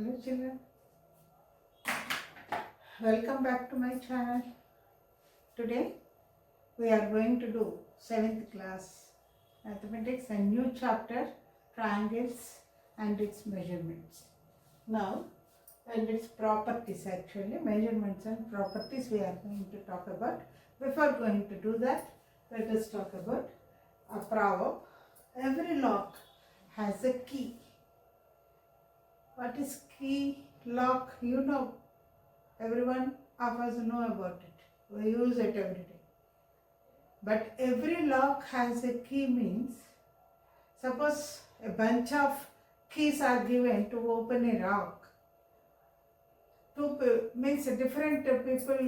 Hello children, welcome back to my channel. Today we are going to do 7th class mathematics, a new chapter, triangles and its measurements. Now, and its properties, actually measurements and properties we are going to talk about. Before going to do that, let us talk about a proverb. Every lock has a key. What is key lock? You know, everyone of us know about it. We use it every day. But every lock has a key means, suppose a bunch of keys are given to open a lock. Means different people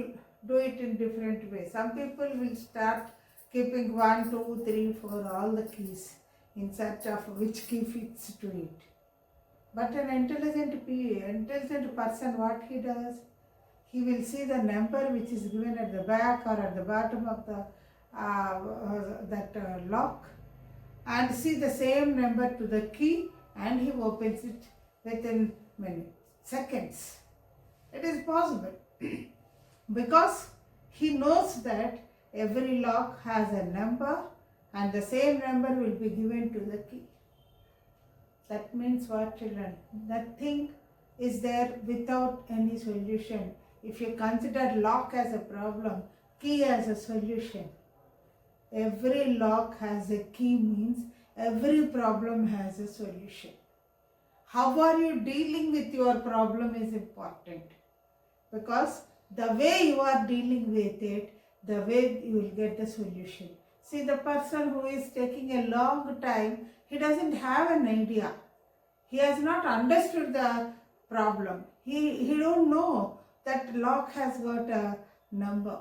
do it in different ways. Some people will start keeping 1, 2, 3, 4 all the keys in search of which key fits to it. But an intelligent person, what he does, he will see the number which is given at the back or at the bottom of the lock and see the same number to the key, and he opens it within seconds. It is possible because he knows that every lock has a number and the same number will be given to the key. That means what, children? Nothing is there without any solution. If you consider lock as a problem, key as a solution. Every lock has a key means every problem has a solution. How are you dealing with your problem is important, because the way you are dealing with it, the way you will get the solution. See, the person who is taking a long time, he doesn't have an idea. He has not understood the problem. He don't know that lock has got a number.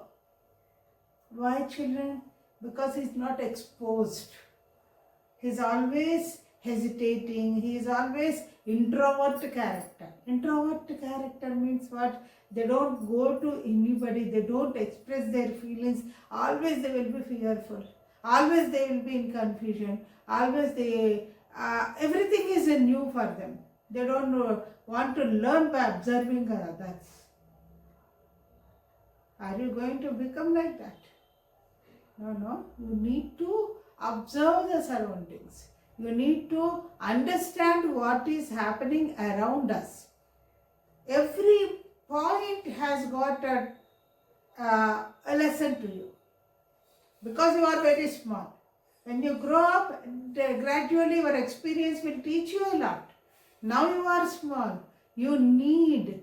Why, children? Because he's not exposed. He's always hesitating. He is always introvert character. Introvert character means what? They don't go to anybody. They don't express their feelings. Always they will be fearful. Always they will be in confusion. Always everything is new for them. They don't want to learn by observing others. Are you going to become like that? No. You need to observe the surroundings. You need to understand what is happening around us. Every point has got a lesson to you, because you are very small. When you grow up, gradually your experience will teach you a lot. Now you are small. You need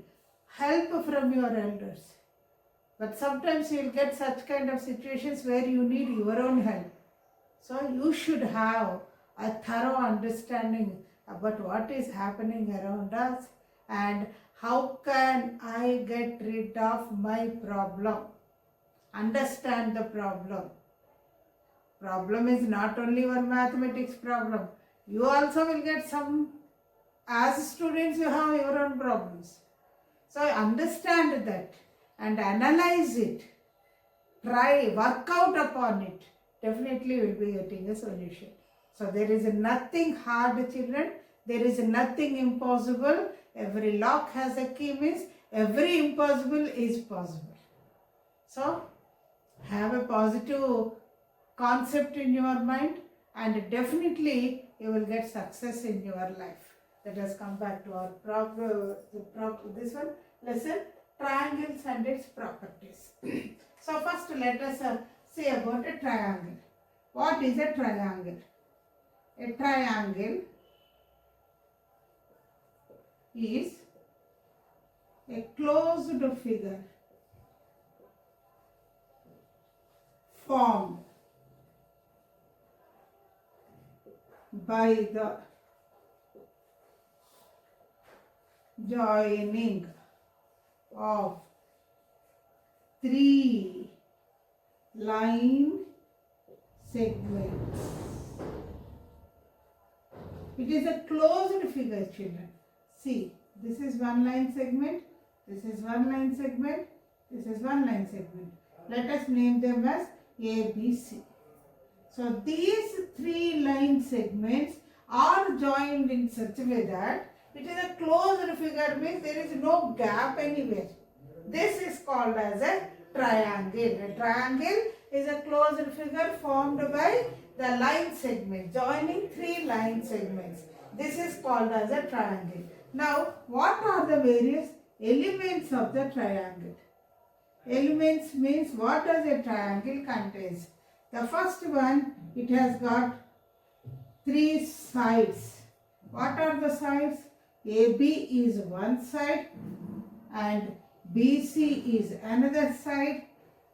help from your elders. But sometimes you will get such kind of situations where you need your own help. So you should have a thorough understanding about what is happening around us and how can I get rid of my problem. Understand the problem. Problem is not only your mathematics problem. You also will get some, as students you have your own problems. So understand that and analyze it. Try, work out upon it. Definitely you will be getting a solution. So there is nothing hard, children. There is nothing impossible. Every lock has a key means every impossible is possible. So have a positive concept in your mind and definitely you will get success in your life. Let us come back to our this one lesson, triangles and its properties. So first let us say about a triangle. What is a triangle? A triangle is a closed figure formed by the joining of 3 line segments. It is a closed figure, children. See, this is one line segment, this is one line segment, this is one line segment. Let us name them as A, B, C. So these 3 line segments are joined in such a way that It is a closed figure, means there is no gap anywhere. This is called as a triangle. A triangle is a closed figure formed by the line segment, joining three line segments. This is called as a triangle. Now, what are the various elements of the triangle? Elements means what does a triangle contains? The first one, it has got three sides. What are the sides? AB is one side and BC is another side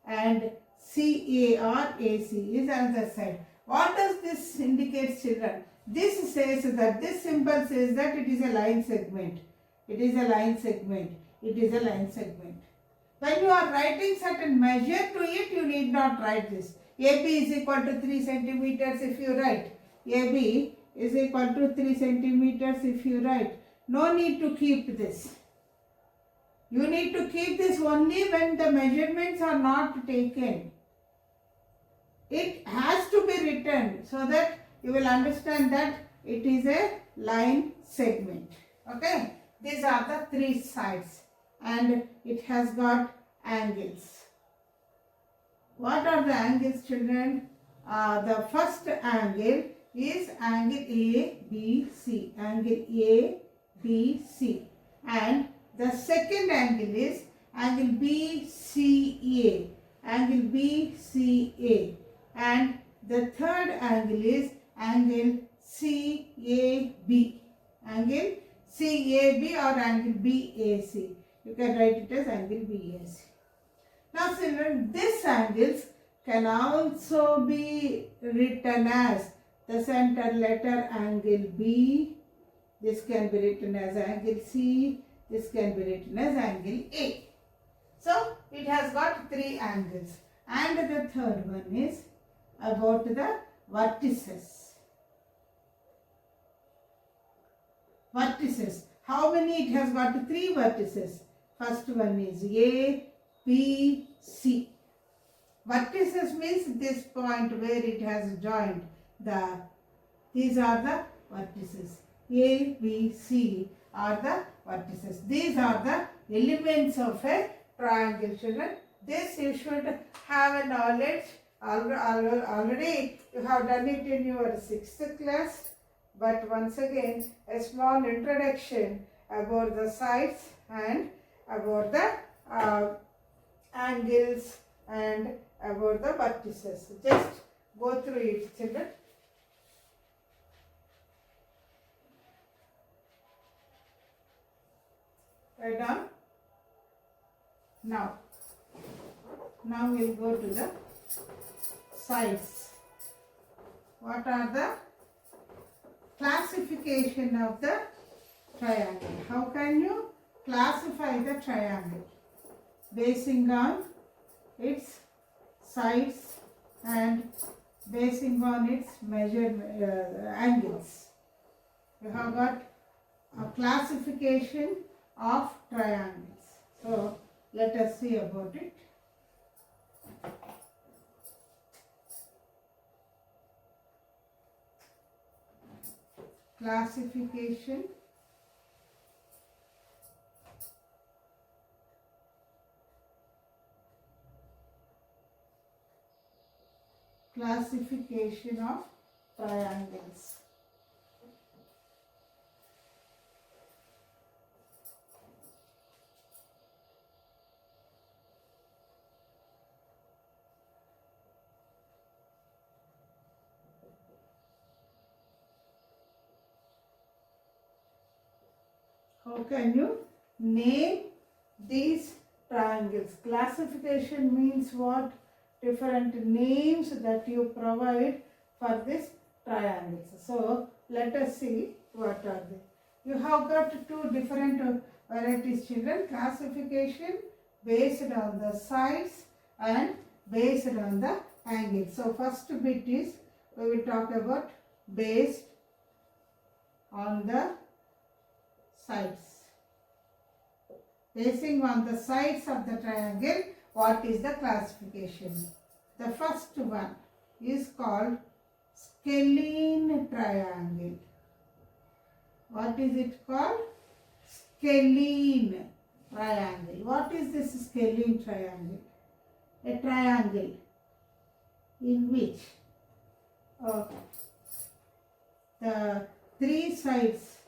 and CAR AC is another side. What does this indicate, children? This says that this symbol says that it is a line segment. It is a line segment. It is a line segment. When you are writing certain measure to it, you need not write this. AB is equal to 3 centimeters if you write. AB is equal to 3 centimeters if you write. No need to keep this. You need to keep this only when the measurements are not taken. It has to be written so that you will understand that it is a line segment. Okay. These are the three sides and it has got angles. What are the angles, children? The first angle is angle ABC. Angle ABC. And the second angle is angle BCA. Angle BCA. And the third angle is angle CAB. Angle CAB or angle BAC. You can write it as angle BAC. Now children, these angles can also be written as the center letter angle B. This can be written as angle C. This can be written as angle A. So it has got three angles. And the third one is about the vertices. Vertices. How many? It has got three vertices. First one is A, B, C. Vertices means this point where it has joined. These are the vertices. A, B, C are the vertices. These are the elements of a triangle, children. This you should have a knowledge. Already you have done it in your 6th class. But once again, a small introduction about the sides and about the angles and about the vertices. Just go through it, children. Write down. Now we'll go to the sides. What are the classification of the triangle? How can you classify the triangle? Basing on its sides and basing on its angles. You have got a classification of triangles. So let us see about it. Classification of triangles. How can you name these triangles? Classification means what? Different names that you provide for this triangles. So let us see what are they. You have got two different varieties, children. Classification based on the sides and based on the angles. So first bit is we will talk about based on the sides. Basing on the sides of the triangle, what is the classification? The first one is called scalene triangle. What is it called? Scalene triangle. What is this scalene triangle? A triangle in which the three sides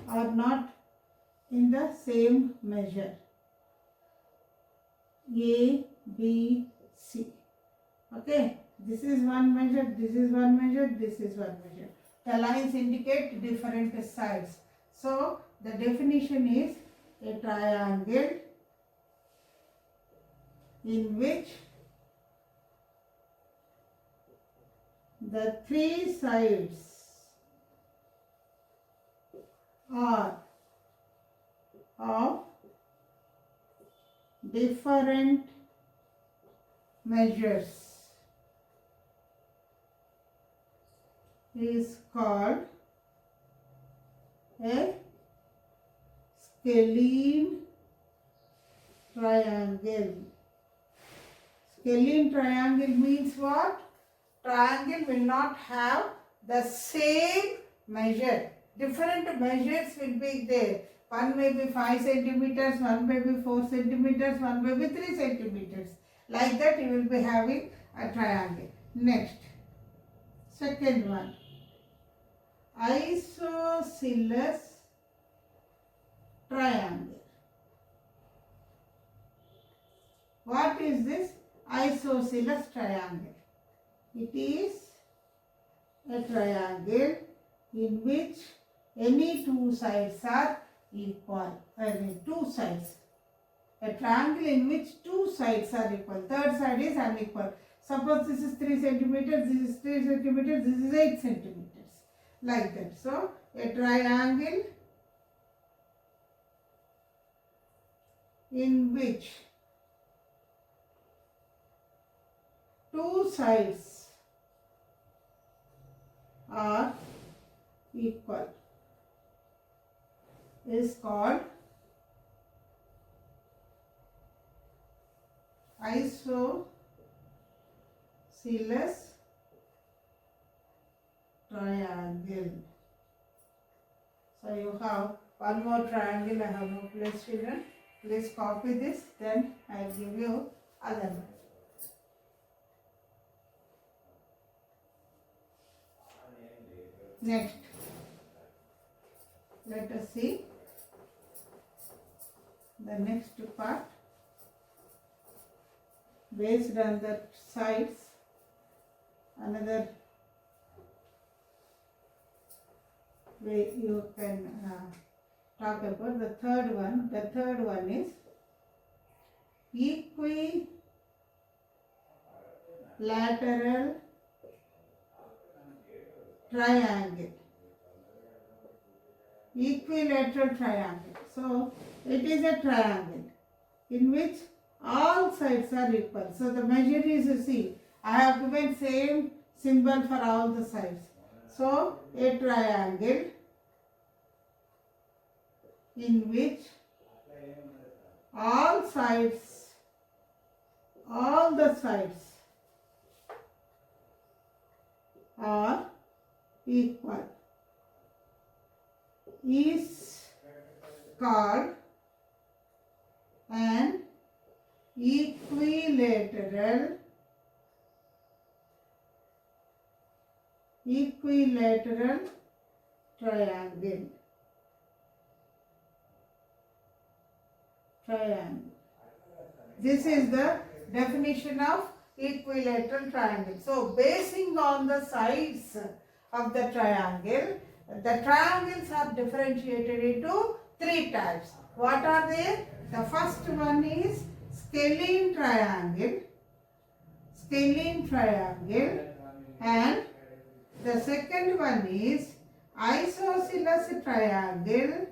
are not in the same measure. A, B, C. Okay, this is one measure, this is one measure, this is one measure. The lines indicate different sides. So, the definition is a triangle in which the three sides are of different measures is called a scalene triangle. Scalene triangle means what? Triangle will not have the same measure. Different measures will be there. One may be 5 centimeters, one may be 4 centimeters, one may be 3 centimeters. Like that you will be having a triangle. Next, second one, isosceles triangle. What is this isosceles triangle? It is a triangle in which any two sides are equal. Two sides. A triangle in which two sides are equal. Third side is unequal. Suppose this is 3 centimeters, this is 3 centimeters, this is 8 centimeters. Like that. So, a triangle in which two sides are equal is called isosceles triangle. So you have one more triangle. I have no place, children. Please copy this, then I will give you other one. Next, let us see the next part. Based on the sides, another way you can talk about the third one. The third one is equilateral triangle. Equilateral triangle. So, it is a triangle in which all sides are equal. So, the measure is, you see, I have given same symbol for all the sides. So, a triangle in which all the sides are equal is called an equilateral triangle. This is the definition of equilateral triangle. So, basing on the sides of the triangles are differentiated into three types. What are they? The first one is scalene triangle, and the second one is isosceles triangle,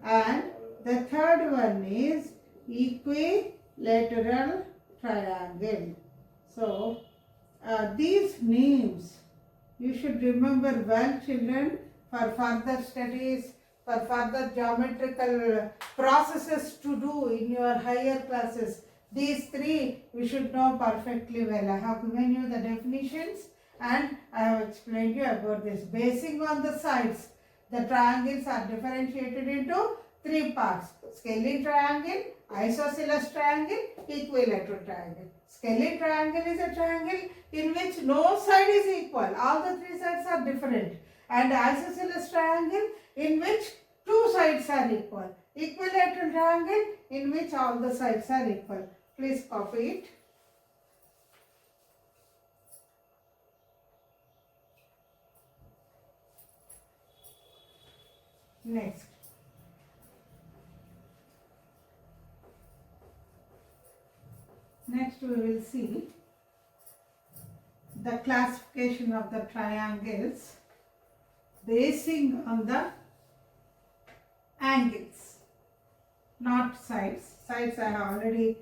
and the third one is equilateral triangle. So, these names you should remember well, children, for further studies, for further geometrical processes to do in your higher classes. These three we should know perfectly well. I have given you the definitions and I have explained you about this. Basing on the sides, the triangles are differentiated into three parts: scalene triangle, isosceles triangle, equilateral triangle. Scalene triangle is a triangle in which no side is equal. All the three sides are different. And isosceles triangle in which two sides are equal. Equilateral triangle in which all the sides are equal. Please copy it. Next. Next we will see the classification of the triangles basing on the angles, not sides. Sides I have already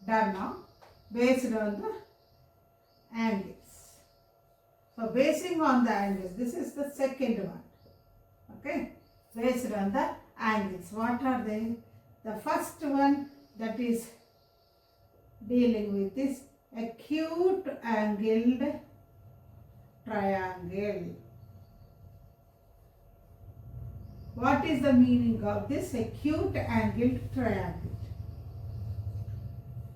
done now. Based on the angles. So basing on the angles, this is the second one. Okay, based on the angles. What are they? The first one that is dealing with this acute angled triangle. What is the meaning of this acute angled triangle?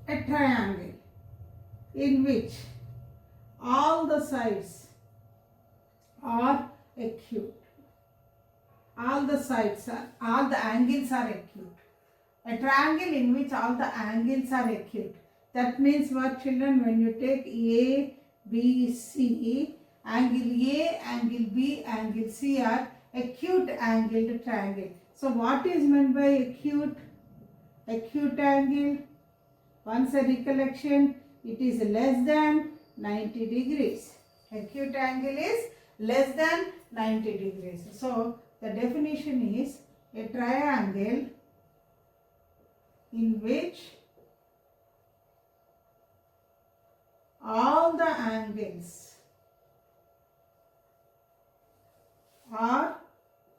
A triangle in which all the sides are acute. All the angles are acute. A triangle in which all the angles are acute. That means what, children? When you take A, B, C, angle A, angle B, angle C are acute angled triangle. So what is meant by acute? Acute angle, once a recollection, it is less than 90 degrees. Acute angle is less than 90 degrees. So the definition is a triangle in which all the angles are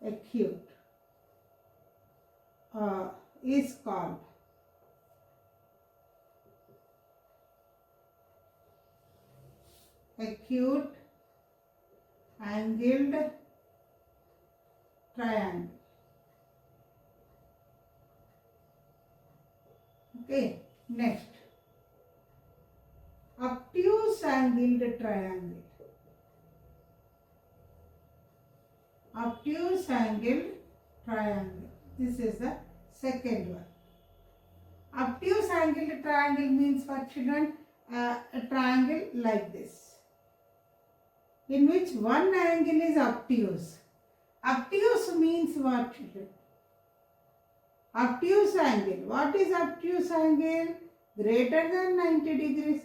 acute is called acute angled triangle. Okay, next, obtuse angled triangle. Obtuse angled triangle. This is the second one. Obtuse angled triangle means what, children? A triangle like this, in which one angle is obtuse. Obtuse means what, children? Obtuse angle. What is obtuse angle? Greater than 90 degrees.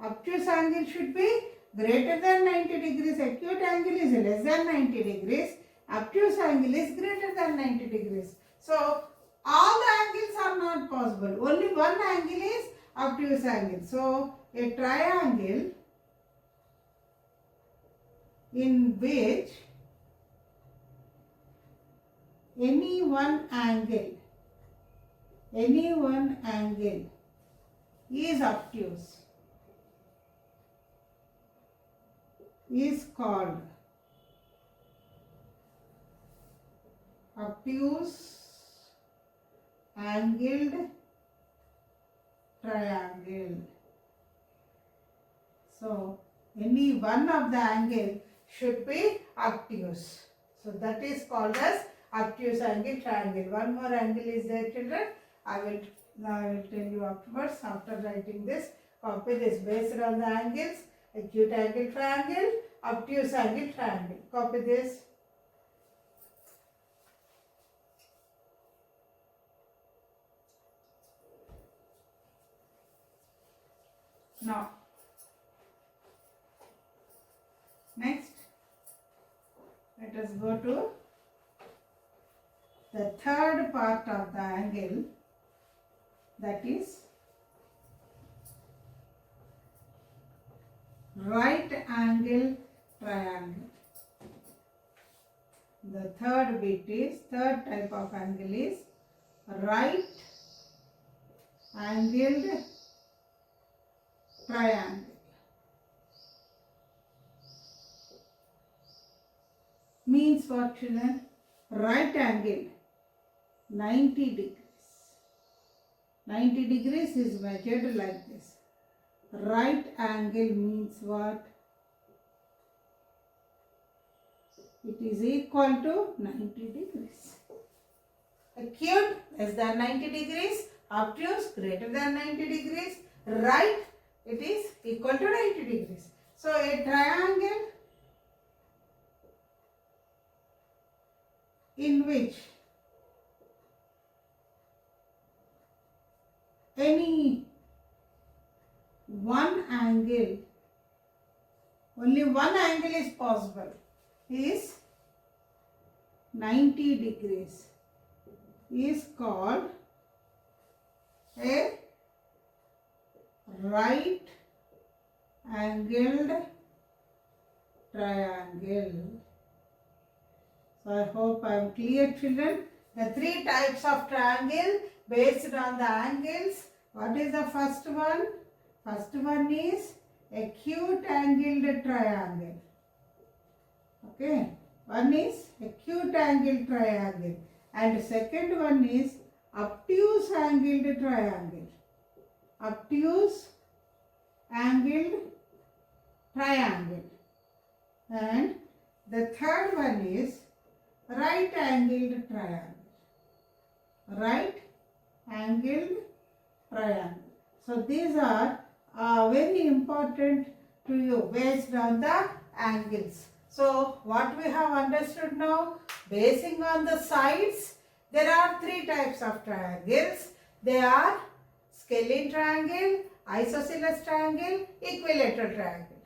Obtuse angle should be greater than 90 degrees. Acute angle is less than 90 degrees. Obtuse angle is greater than 90 degrees. So all the angles are not possible. Only one angle is obtuse angle. So a triangle in which any one angle is obtuse is called obtuse angled triangle. So any one of the angle should be obtuse. So that is called as obtuse angle triangle. One more angle is there, children. I will tell you afterwards. After writing this, copy this. Based on the angles, acute angle triangle, obtuse angle triangle. Copy this. Now, next, let us go to the third part of the angle, that is right angle triangle. The third type of angle is right angled triangle. means what, children? Right angle, 90 degrees. 90 degrees is measured like this. Right angle means what? It is equal to 90 degrees. Acute less than 90 degrees, obtuse greater than 90 degrees, right, it is equal to 90 degrees. So a triangle in which any one angle, only one angle is possible, is 90 degrees, is called a right angled triangle. So I hope I am clear, children. The three types of triangle based on the angles. What is the first one? First one is acute angled triangle. Okay. One is acute angled triangle. And second one is obtuse angled triangle. Obtuse angled triangle. And the third one is right angled triangle. Right angled triangle. So these are very important to you based on the angles. So what we have understood now, basing on the sides, there are three types of triangles. They are scalene triangle, isosceles triangle, equilateral triangle.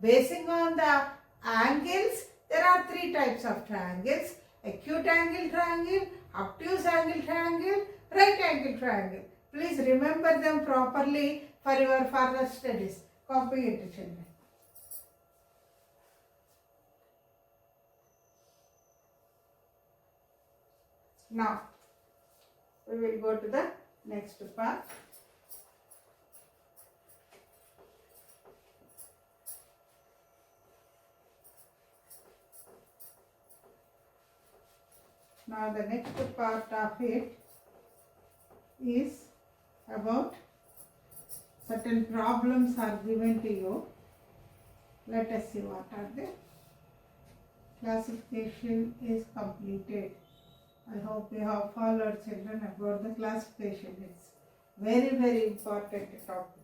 Basing on the angles, there are three types of triangles: acute angle triangle, obtuse angle triangle, right angle triangle. Please remember them properly for your further studies. Copy it, children. Now, we will go to the next part. Now, the next part of it is about certain problems are given to you. Let us see what are they. Classification is completed. I hope you have followed, children, about the classification. It's very, very important topic.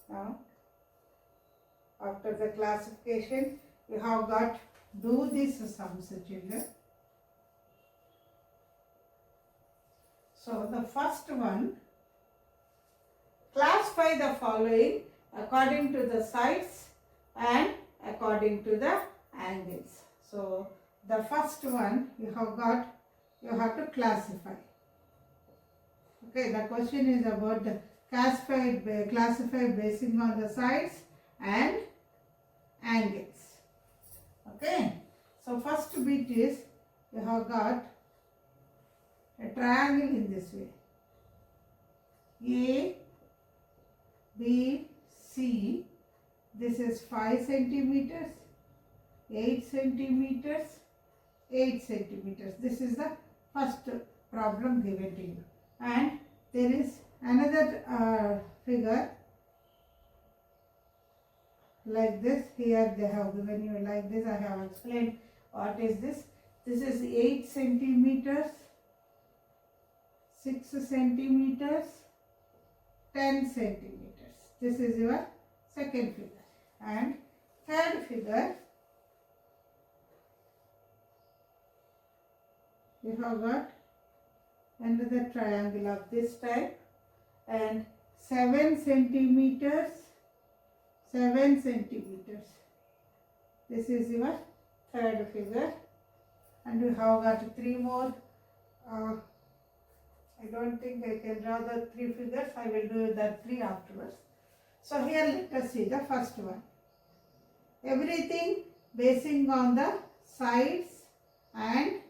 Now, after the classification, you have got do these sums, children. So, the first one, classify the following according to the sides and according to the angles. So, the first one you have to classify. Okay, the question is about the classify basing on the sides and angles. Okay, so first bit is you have got a triangle in this way. A, B, C. This is 5 centimeters, 8 centimeters, 8 centimeters. This is the first problem given to you. And there is another figure like this. Here they have given you like this. I have explained what is this. This is 8 centimeters, 6 centimeters, 10 centimeters. This is your second figure. And third figure, you have got another triangle of this type, and 7 centimeters, 7 centimeters. This is your third figure. And you have got 3 more. I don't think I can draw the 3 figures. I will do the 3 afterwards. So here let us see the first one. Everything basing on the sides and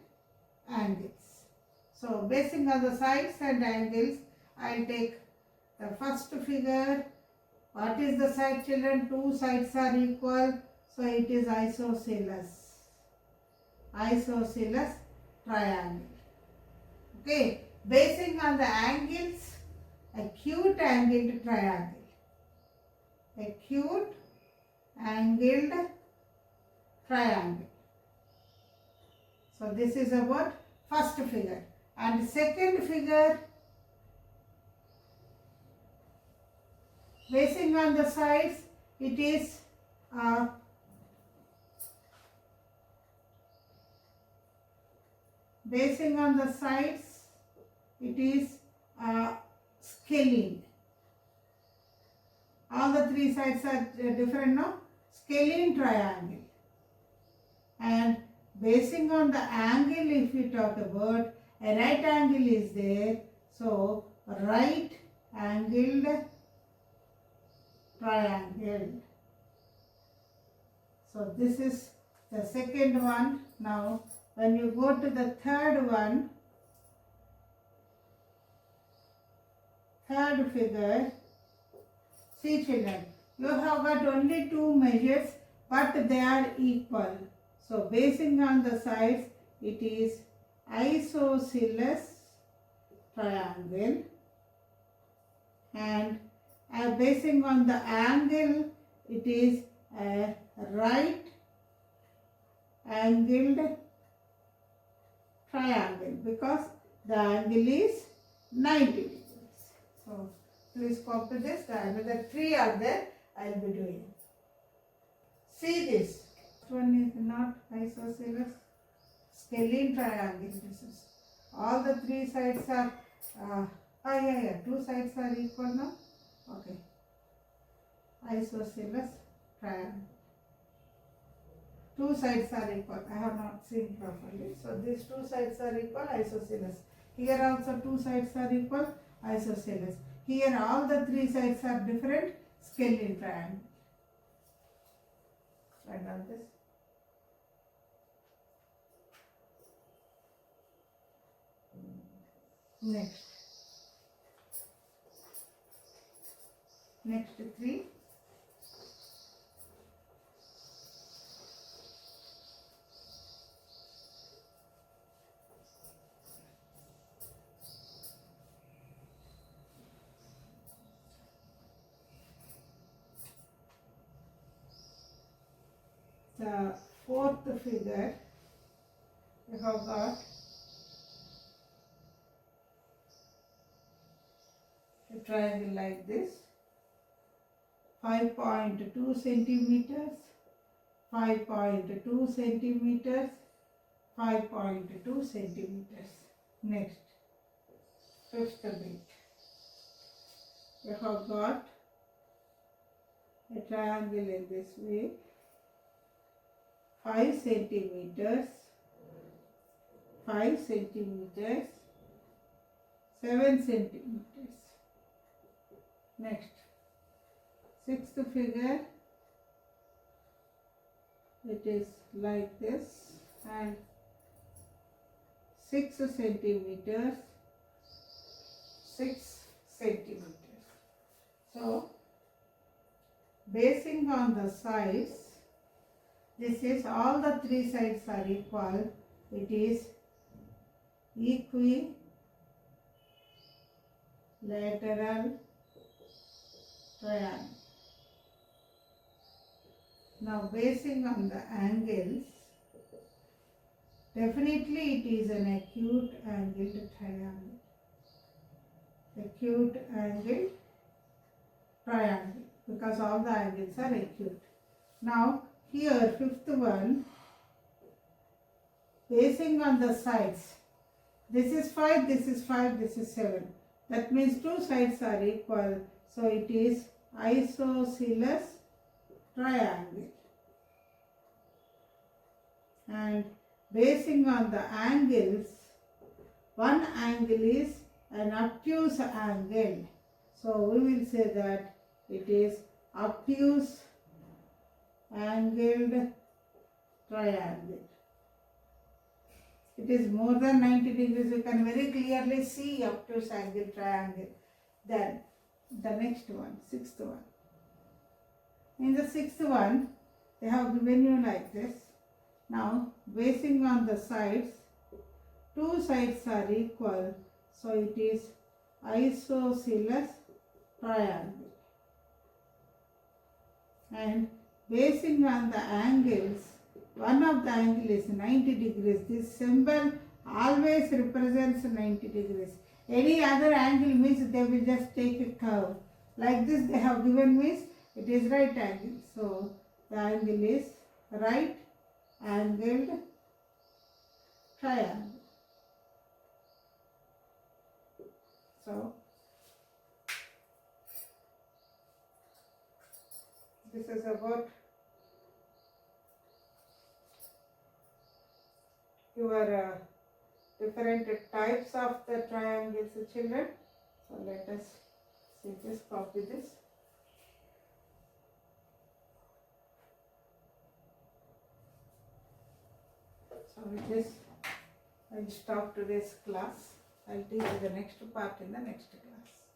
angles. So basing on the sides and angles, I will take the first figure. What is the side, children? 2 sides are equal, so it is isosceles. isosceles triangle. Okay, basing on the angles, acute angled triangle. Acute angled triangle. So this is about first figure. And second figure, basing on the sides, it is basing on the sides, it is scalene. All the three sides are different now. Scalene triangle. And basing on the angle, if we talk about, a right angle is there. So, right angled triangle. So, this is the second one. Now, when you go to the third one, third figure, see children, you have got only two measures, but they are equal. So, basing on the sides, it is isosceles triangle, and basing on the angle, it is a right angled triangle, because the angle is 90 degrees. So, please copy this. Another three are there. I will be doing. See this. One is not isosceles, scalene triangle. This is all the three sides are. Two sides are equal now. Okay. Isosceles triangle. Two sides are equal. I have not seen properly. So these two sides are equal, isosceles. Here also two sides are equal, isosceles. Here all the three sides are different, scalene triangle. Write down this. Next three. The fourth figure, we have got a triangle like this, 5.2 centimeters, 5.2 centimeters, 5.2 centimeters. Next, fifth bit, we have got a triangle in this way, 5 centimeters, 5 centimeters, 7 centimeters. Next, sixth figure, it is like this, and 6 centimeters, 6 centimeters. So, basing on the sides, this is all the three sides are equal. It is equilateral triangle. Now, basing on the angles, definitely it is an acute angled triangle. Acute angled triangle, because all the angles are acute. Now, here, fifth one, basing on the sides, this is 5, this is 5, this is 7. That means two sides are equal. So, it is isosceles triangle. And basing on the angles, one angle is an obtuse angle. So, we will say that it is obtuse angled triangle. It is more than 90 degrees. You can very clearly see obtuse angle triangle. Then the next one, sixth one. In the sixth one, they have given you like this. Now basing on the sides, two sides are equal, so it is isosceles triangle. And basing on the angles, one of the angle is 90 degrees. This symbol always represents 90 degrees. Any other angle means they will just take a curve. Like this they have given means it is right angle. So the angle is right angled triangle. So this is about your different types of the triangles, children. So let us see this, copy this. So with this I will stop today's class. I will teach you the next part in the next class.